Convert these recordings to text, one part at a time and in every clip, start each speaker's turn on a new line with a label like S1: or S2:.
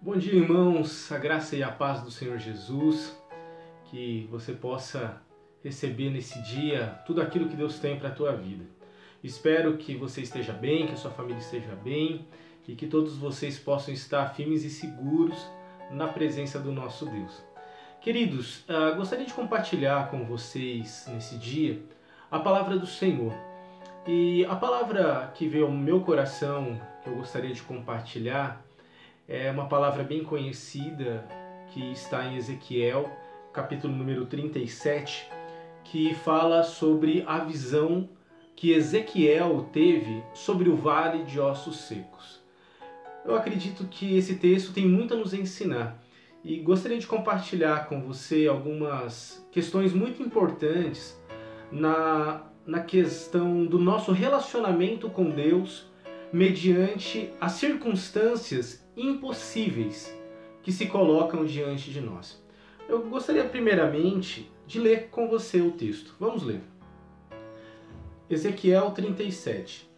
S1: Bom dia, irmãos, a graça e a paz do Senhor Jesus, que você possa receber nesse dia tudo aquilo que Deus tem para a tua vida. Espero que você esteja bem, que a sua família esteja bem e que todos vocês possam estar firmes e seguros na presença do nosso Deus. Queridos, gostaria de compartilhar com vocês nesse dia a palavra do Senhor. E a palavra que veio ao meu coração, que eu gostaria de compartilhar, é uma palavra bem conhecida que está em Ezequiel, capítulo número 37, que fala sobre a visão que Ezequiel teve sobre o vale de ossos secos. Eu acredito que esse texto tem muito a nos ensinar e gostaria de compartilhar com você algumas questões muito importantes na questão do nosso relacionamento com Deus mediante as circunstâncias impossíveis que se colocam diante de nós. Eu gostaria primeiramente de ler com você o texto. Vamos ler. Ezequiel 37.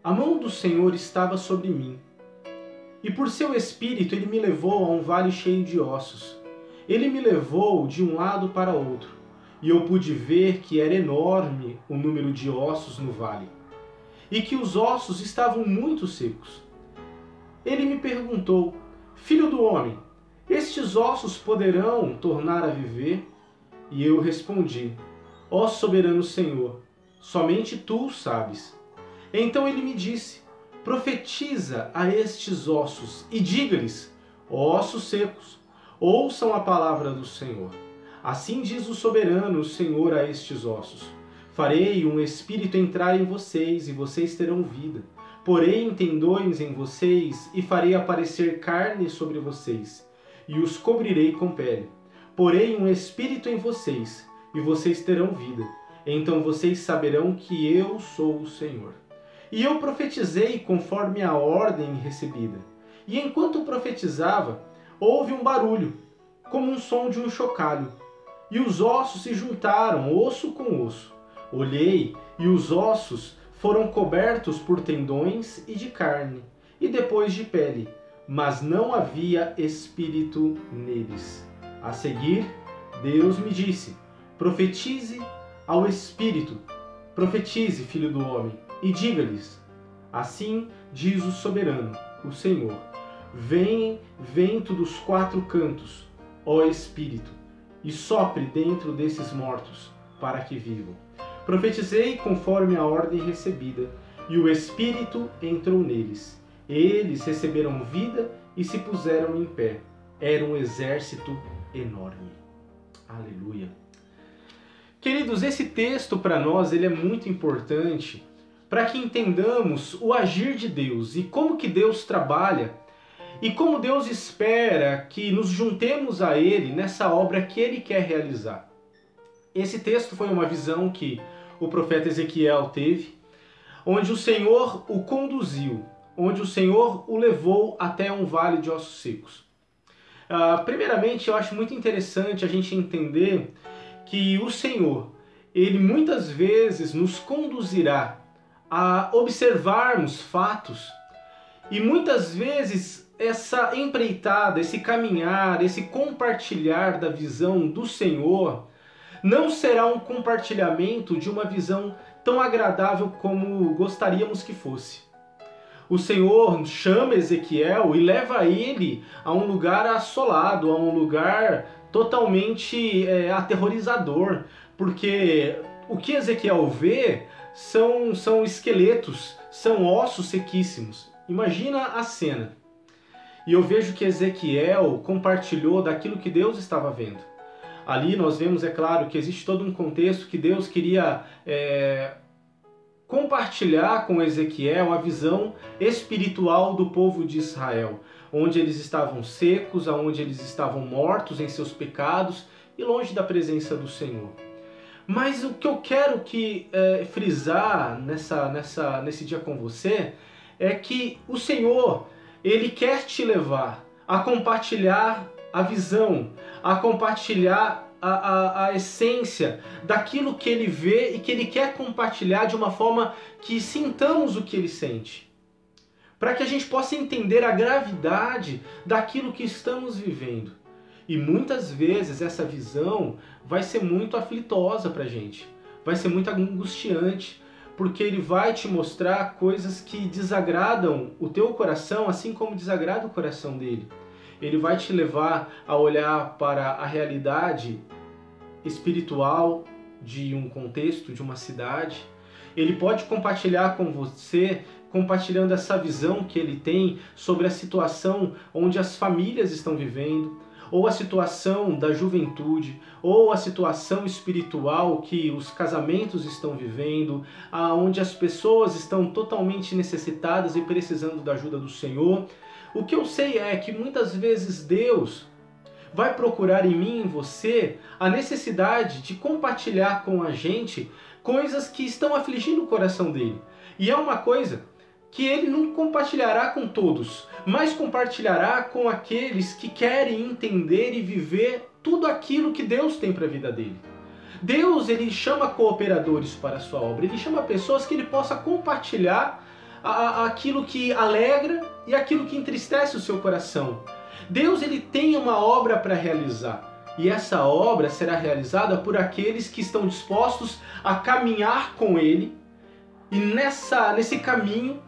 S1: A mão do Senhor estava sobre mim, e por seu espírito ele me levou a um vale cheio de ossos. Ele me levou de um lado para outro, e eu pude ver que era enorme o número de ossos no vale, e que os ossos estavam muito secos. Ele me perguntou: Filho do homem, estes ossos poderão tornar a viver? E eu respondi: Ó soberano Senhor, somente tu o sabes. Então ele me disse: Profetiza a estes ossos e diga-lhes: Ossos secos, ouçam a palavra do Senhor. Assim diz o soberano Senhor a estes ossos: Farei um espírito entrar em vocês e vocês terão vida. Porém tendões em vocês e farei aparecer carne sobre vocês e os cobrirei com pele. Porém um espírito em vocês e vocês terão vida. Então vocês saberão que eu sou o Senhor. E eu profetizei conforme a ordem recebida. E enquanto profetizava, houve um barulho, como um som de um chocalho. E os ossos se juntaram, osso com osso. Olhei, e os ossos foram cobertos por tendões e de carne, e depois de pele, mas não havia espírito neles. A seguir, Deus me disse: Profetize ao espírito, profetize, filho do homem, e diga-lhes: Assim diz o soberano, o Senhor: Vem vento dos quatro cantos, ó espírito, e sopre dentro desses mortos, para que vivam. Profetizei conforme a ordem recebida, e o Espírito entrou neles. Eles receberam vida e se puseram em pé. Era um exército enorme. Aleluia. Queridos, esse texto para nós ele é muito importante para que entendamos o agir de Deus e como que Deus trabalha e como Deus espera que nos juntemos a Ele nessa obra que Ele quer realizar. Esse texto foi uma visão que o profeta Ezequiel teve, onde o Senhor o conduziu, onde o Senhor o levou até um vale de ossos secos. Primeiramente, eu acho muito interessante a gente entender que o Senhor, Ele muitas vezes nos conduzirá a observarmos fatos e muitas vezes essa empreitada, esse caminhar, esse compartilhar da visão do Senhor não será um compartilhamento de uma visão tão agradável como gostaríamos que fosse. O Senhor chama Ezequiel e leva ele a um lugar assolado, a um lugar totalmente aterrorizador, porque o que Ezequiel vê são esqueletos, são ossos sequíssimos. Imagina a cena. E eu vejo que Ezequiel compartilhou daquilo que Deus estava vendo. Ali nós vemos, é claro, que existe todo um contexto que Deus queria compartilhar com Ezequiel a visão espiritual do povo de Israel, onde eles estavam secos, onde eles estavam mortos em seus pecados e longe da presença do Senhor. Mas o que eu quero frisar nesse dia com você é que o Senhor, Ele quer te levar a compartilhar a visão, a compartilhar a essência daquilo que Ele vê e que Ele quer compartilhar de uma forma que sintamos o que Ele sente. para que a gente possa entender a gravidade daquilo que estamos vivendo. E muitas vezes essa visão vai ser muito aflitosa para a gente, vai ser muito angustiante, porque ele vai te mostrar coisas que desagradam o teu coração, assim como desagrada o coração dele. Ele vai te levar a olhar para a realidade espiritual de um contexto, de uma cidade. Ele pode compartilhar com você, compartilhando essa visão que ele tem sobre a situação onde as famílias estão vivendo, ou a situação da juventude, ou a situação espiritual que os casamentos estão vivendo, onde as pessoas estão totalmente necessitadas e precisando da ajuda do Senhor. O que eu sei é que muitas vezes Deus vai procurar em mim e em você a necessidade de compartilhar com a gente coisas que estão afligindo o coração dele. E é uma coisa que ele não compartilhará com todos, mas compartilhará com aqueles que querem entender e viver tudo aquilo que Deus tem para a vida dele. Deus, ele chama cooperadores para a sua obra, ele chama pessoas que ele possa compartilhar aquilo que alegra e aquilo que entristece o seu coração. Deus, ele tem uma obra para realizar, e essa obra será realizada por aqueles que estão dispostos a caminhar com ele e nesse caminho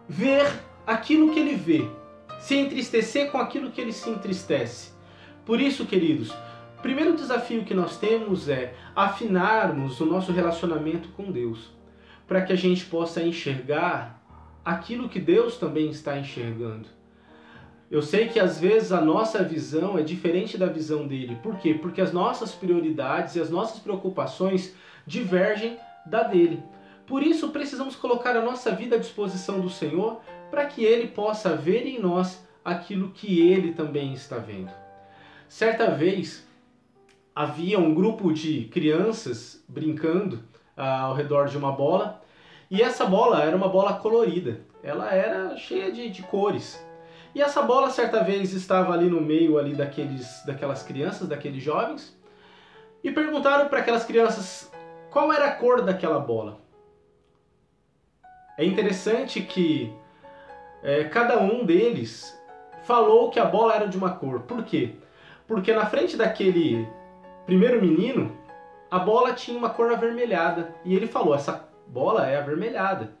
S1: ver aquilo que ele vê, se entristecer com aquilo que ele se entristece. Por isso, queridos, o primeiro desafio que nós temos é afinarmos o nosso relacionamento com Deus, para que a gente possa enxergar aquilo que Deus também está enxergando. Eu sei que às vezes a nossa visão é diferente da visão dele. Por quê? Porque as nossas prioridades e as nossas preocupações divergem da dele. Por isso precisamos colocar a nossa vida à disposição do Senhor para que Ele possa ver em nós aquilo que Ele também está vendo. Certa vez havia um grupo de crianças brincando ao redor de uma bola, e essa bola era uma bola colorida, ela era cheia de cores. E essa bola certa vez estava ali no meio ali daquelas crianças, daqueles jovens, e perguntaram para aquelas crianças qual era a cor daquela bola. É interessante que cada um deles falou que a bola era de uma cor. Por quê? Porque na frente daquele primeiro menino, a bola tinha uma cor avermelhada. E ele falou, essa bola é avermelhada.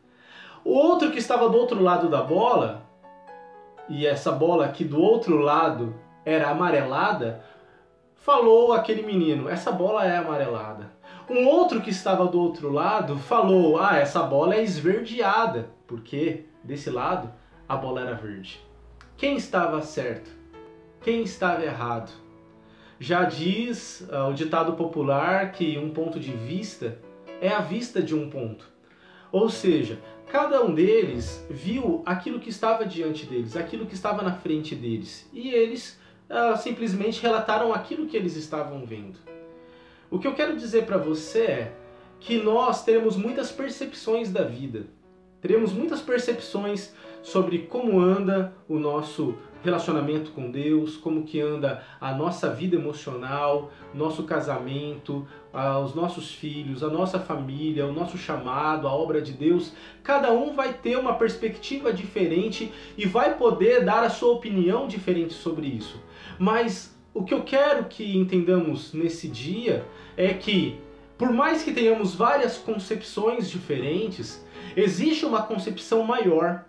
S1: O outro que estava do outro lado da bola, e essa bola aqui do outro lado era amarelada, falou aquele menino, essa bola é amarelada. Um outro que estava do outro lado falou, essa bola é esverdeada, porque desse lado a bola era verde. Quem estava certo? Quem estava errado? Já diz o ditado popular que um ponto de vista é a vista de um ponto. Ou seja, cada um deles viu aquilo que estava diante deles, aquilo que estava na frente deles. E eles simplesmente relataram aquilo que eles estavam vendo. O que eu quero dizer para você é que nós teremos muitas percepções da vida. Teremos muitas percepções sobre como anda o nosso relacionamento com Deus, como que anda a nossa vida emocional, nosso casamento, os nossos filhos, a nossa família, o nosso chamado, a obra de Deus. Cada um vai ter uma perspectiva diferente e vai poder dar a sua opinião diferente sobre isso. Mas o que eu quero que entendamos nesse dia é que, por mais que tenhamos várias concepções diferentes, existe uma concepção maior.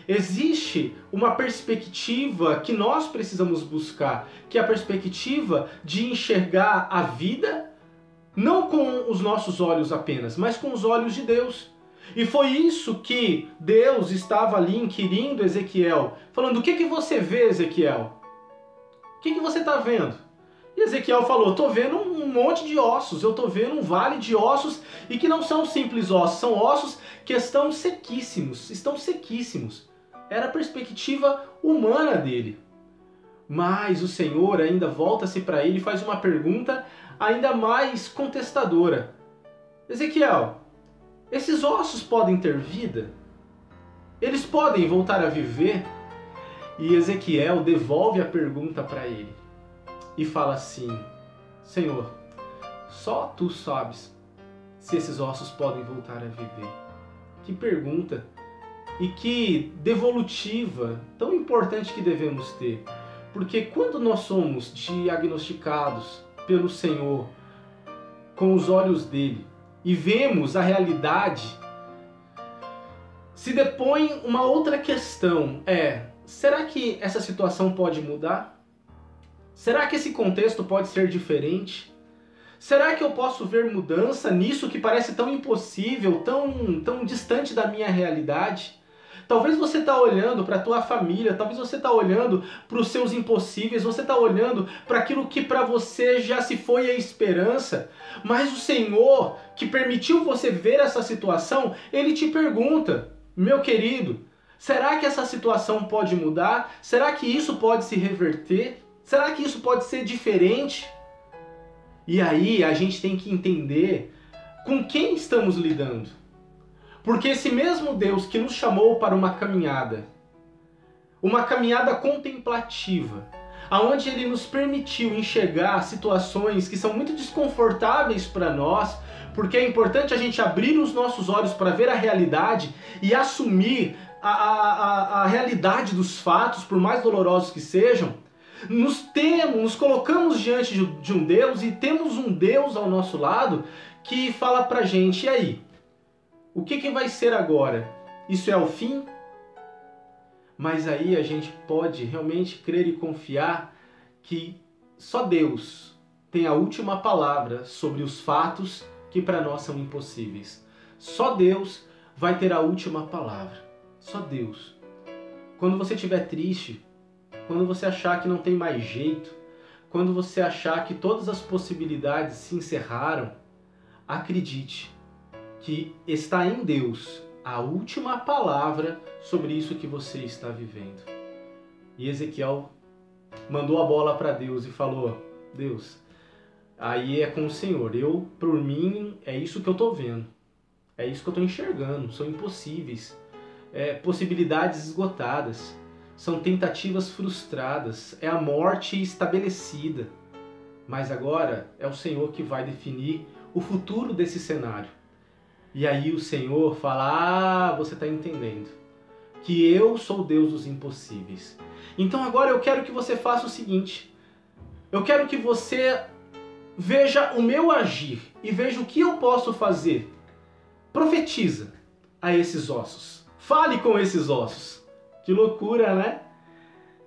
S1: Existe uma perspectiva que nós precisamos buscar, que é a perspectiva de enxergar a vida não com os nossos olhos apenas, mas com os olhos de Deus. E foi isso que Deus estava ali inquirindo Ezequiel, falando, o que você vê, Ezequiel? O que você está vendo? E Ezequiel falou, estou vendo um monte de ossos, eu estou vendo um vale de ossos, e que não são simples ossos, são ossos que estão sequíssimos. Era a perspectiva humana dele. Mas o Senhor ainda volta-se para ele e faz uma pergunta ainda mais contestadora. Ezequiel, esses ossos podem ter vida? Eles podem voltar a viver? E Ezequiel devolve a pergunta para ele e fala assim, Senhor, só tu sabes se esses ossos podem voltar a viver. Que pergunta e que devolutiva tão importante que devemos ter. Porque quando nós somos diagnosticados pelo Senhor com os olhos dele e vemos a realidade, se depõe uma outra questão, será que essa situação pode mudar? Será que esse contexto pode ser diferente? Será que eu posso ver mudança nisso que parece tão impossível, tão distante da minha realidade? Talvez você está olhando para a tua família, talvez você está olhando para os seus impossíveis, você está olhando para aquilo que para você já se foi a esperança, mas o Senhor, que permitiu você ver essa situação, Ele te pergunta, meu querido, será que essa situação pode mudar? Será que isso pode se reverter? Será que isso pode ser diferente? E aí a gente tem que entender com quem estamos lidando. Porque esse mesmo Deus que nos chamou para uma caminhada contemplativa, aonde Ele nos permitiu enxergar situações que são muito desconfortáveis para nós, porque é importante a gente abrir os nossos olhos para ver a realidade e assumir a realidade dos fatos, por mais dolorosos que sejam, nos colocamos diante de um Deus e temos um Deus ao nosso lado que fala pra gente, e aí? O que vai ser agora? Isso é o fim? Mas aí a gente pode realmente crer e confiar que só Deus tem a última palavra sobre os fatos que para nós são impossíveis. Só Deus vai ter a última palavra. Só Deus. Quando você estiver triste, quando você achar que não tem mais jeito, quando você achar que todas as possibilidades se encerraram, acredite que está em Deus a última palavra sobre isso que você está vivendo. E Ezequiel mandou a bola para Deus e falou, Deus, aí é com o Senhor, por mim, é isso que eu estou vendo, é isso que eu estou enxergando, são impossíveis, possibilidades esgotadas, são tentativas frustradas, é a morte estabelecida, mas agora é o Senhor que vai definir o futuro desse cenário. E aí o Senhor fala, você está entendendo, que eu sou o Deus dos impossíveis. Então agora eu quero que você faça o seguinte, eu quero que você veja o meu agir e veja o que eu posso fazer. Profetiza a esses ossos, fale com esses ossos. Que loucura, né?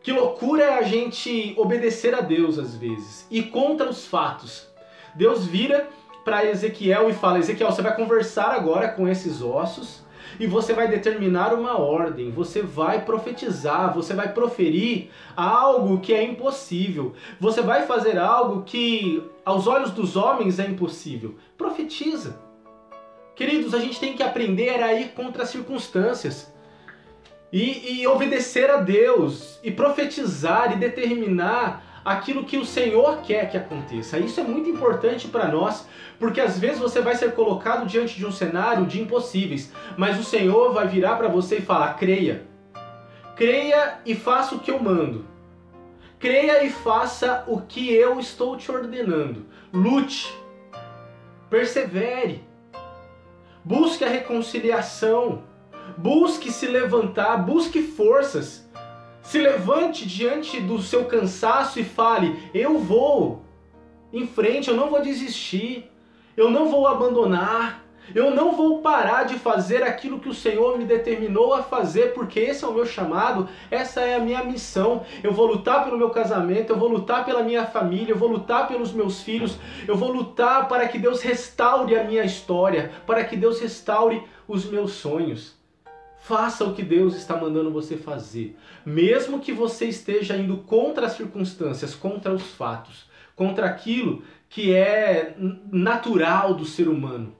S1: Que loucura é a gente obedecer a Deus às vezes, e contra os fatos. Deus vira para Ezequiel e fala, Ezequiel, você vai conversar agora com esses ossos e você vai determinar uma ordem, você vai profetizar, você vai proferir algo que é impossível, você vai fazer algo que aos olhos dos homens é impossível. Profetiza. Queridos, a gente tem que aprender a ir contra as circunstâncias e obedecer a Deus e profetizar e determinar aquilo que o Senhor quer que aconteça. Isso é muito importante para nós, porque às vezes você vai ser colocado diante de um cenário de impossíveis, mas o Senhor vai virar para você e falar, creia. Creia e faça o que eu mando. Creia e faça o que eu estou te ordenando. Lute. Persevere. Busque a reconciliação. Busque se levantar. Busque forças. Se levante diante do seu cansaço e fale, eu vou em frente, eu não vou desistir, eu não vou abandonar, eu não vou parar de fazer aquilo que o Senhor me determinou a fazer, porque esse é o meu chamado, essa é a minha missão. Eu vou lutar pelo meu casamento, eu vou lutar pela minha família, eu vou lutar pelos meus filhos, eu vou lutar para que Deus restaure a minha história, para que Deus restaure os meus sonhos. Faça o que Deus está mandando você fazer, mesmo que você esteja indo contra as circunstâncias, contra os fatos, contra aquilo que é natural do ser humano.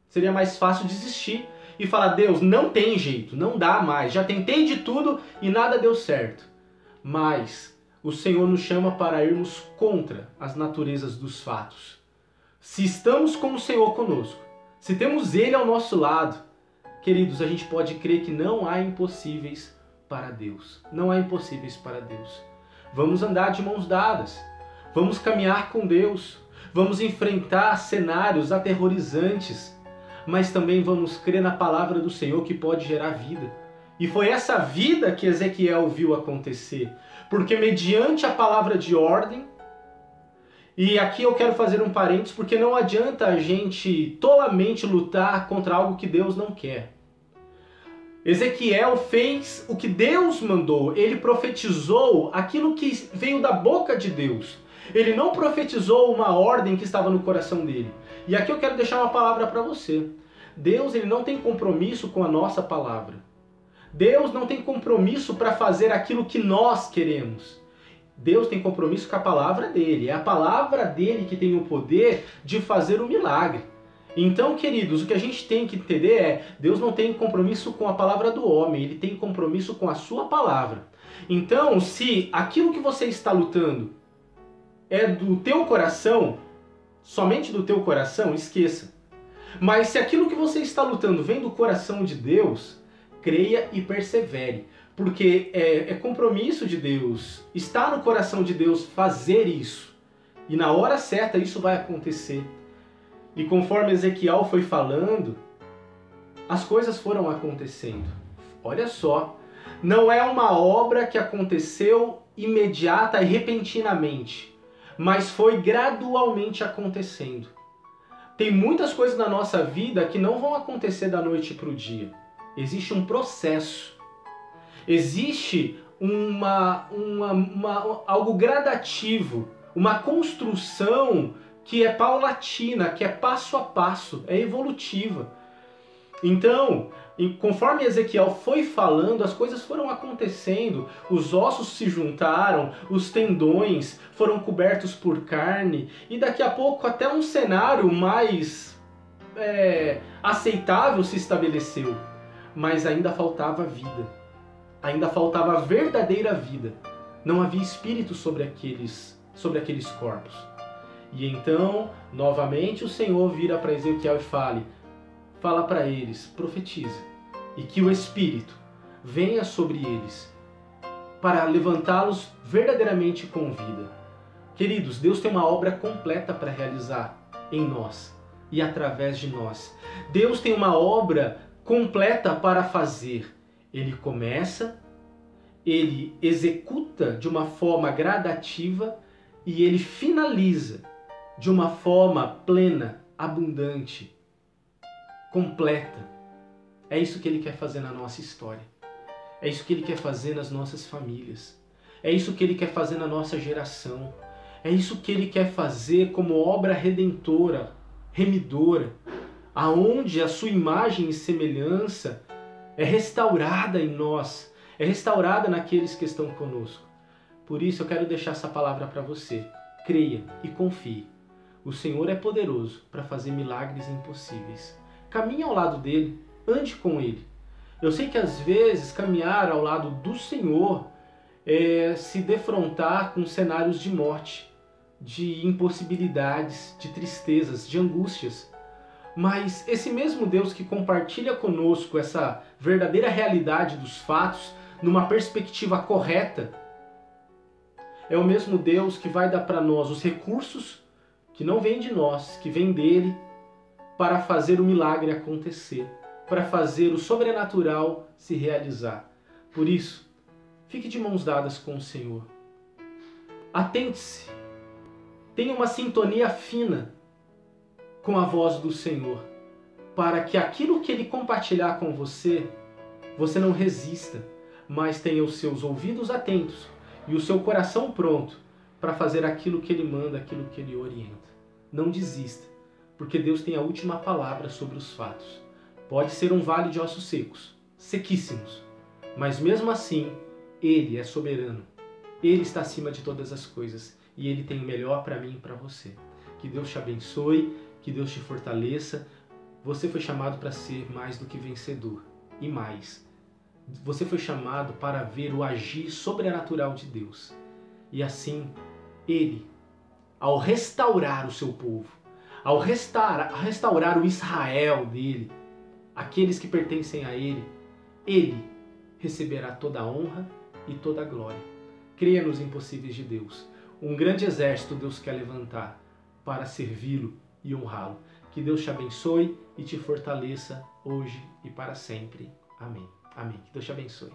S1: Seria mais fácil desistir e falar, Deus, não tem jeito, não dá mais, já tentei de tudo e nada deu certo. Mas o Senhor nos chama para irmos contra as naturezas dos fatos. Se estamos com o Senhor conosco, se temos Ele ao nosso lado, queridos, a gente pode crer que não há impossíveis para Deus. Não há impossíveis para Deus. Vamos andar de mãos dadas. Vamos caminhar com Deus. Vamos enfrentar cenários aterrorizantes. Mas também vamos crer na palavra do Senhor que pode gerar vida. E foi essa vida que Ezequiel viu acontecer. Porque mediante a palavra de ordem, e aqui eu quero fazer um parênteses, porque não adianta a gente tolamente lutar contra algo que Deus não quer. Ezequiel fez o que Deus mandou, ele profetizou aquilo que veio da boca de Deus. Ele não profetizou uma ordem que estava no coração dele. E aqui eu quero deixar uma palavra para você. Deus, ele não tem compromisso com a nossa palavra. Deus não tem compromisso para fazer aquilo que nós queremos. Deus tem compromisso com a palavra dele. É a palavra dele que tem o poder de fazer o milagre. Então, queridos, o que a gente tem que entender é, Deus não tem compromisso com a palavra do homem, ele tem compromisso com a sua palavra. Então, se aquilo que você está lutando é do teu coração, somente do teu coração, esqueça. Mas se aquilo que você está lutando vem do coração de Deus, creia e persevere. Porque é compromisso de Deus, está no coração de Deus fazer isso. E na hora certa isso vai acontecer. E conforme Ezequiel foi falando, as coisas foram acontecendo. Olha só, não é uma obra que aconteceu imediata e repentinamente, mas foi gradualmente acontecendo. Tem muitas coisas na nossa vida que não vão acontecer da noite para o dia. Existe um processo. Existe algo gradativo, uma construção que é paulatina, que é passo a passo, é evolutiva. Então, conforme Ezequiel foi falando, as coisas foram acontecendo, os ossos se juntaram, os tendões foram cobertos por carne, e daqui a pouco até um cenário mais aceitável se estabeleceu. Mas ainda faltava vida, ainda faltava verdadeira vida. Não havia espírito sobre aqueles corpos. E então, novamente, o Senhor vira para Ezequiel e fala para eles, profetiza, e que o Espírito venha sobre eles para levantá-los verdadeiramente com vida. Queridos, Deus tem uma obra completa para realizar em nós e através de nós. Deus tem uma obra completa para fazer. Ele começa, ele executa de uma forma gradativa e ele finaliza de uma forma plena, abundante, completa. É isso que ele quer fazer na nossa história. É isso que ele quer fazer nas nossas famílias. É isso que ele quer fazer na nossa geração. É isso que ele quer fazer como obra redentora, remidora, aonde a sua imagem e semelhança é restaurada em nós, é restaurada naqueles que estão conosco. Por isso eu quero deixar essa palavra para você. Creia e confie. O Senhor é poderoso para fazer milagres impossíveis. Caminhe ao lado dele, ande com ele. Eu sei que às vezes caminhar ao lado do Senhor é se defrontar com cenários de morte, de impossibilidades, de tristezas, de angústias. Mas esse mesmo Deus que compartilha conosco essa verdadeira realidade dos fatos, numa perspectiva correta, é o mesmo Deus que vai dar para nós os recursos que não vêm de nós, que vêm dele, para fazer o milagre acontecer, para fazer o sobrenatural se realizar. Por isso, fique de mãos dadas com o Senhor. Atente-se, tenha uma sintonia fina com a voz do Senhor, para que aquilo que ele compartilhar com você, você não resista, mas tenha os seus ouvidos atentos e o seu coração pronto para fazer aquilo que ele manda, aquilo que ele orienta. Não desista, porque Deus tem a última palavra sobre os fatos. Pode ser um vale de ossos secos, sequíssimos, mas mesmo assim, ele é soberano. Ele está acima de todas as coisas e ele tem o melhor para mim e para você. Que Deus te abençoe, que Deus te fortaleça. Você foi chamado para ser mais do que vencedor e mais. Você foi chamado para ver o agir sobrenatural de Deus. E assim, ele, ao restaurar o seu povo, ao restaurar o Israel dele, aqueles que pertencem a ele receberá toda a honra e toda a glória. Creia nos impossíveis de Deus. Um grande exército Deus quer levantar para servi-lo e honrá-lo. Que Deus te abençoe e te fortaleça hoje e para sempre. Amém. Amém. Que Deus te abençoe.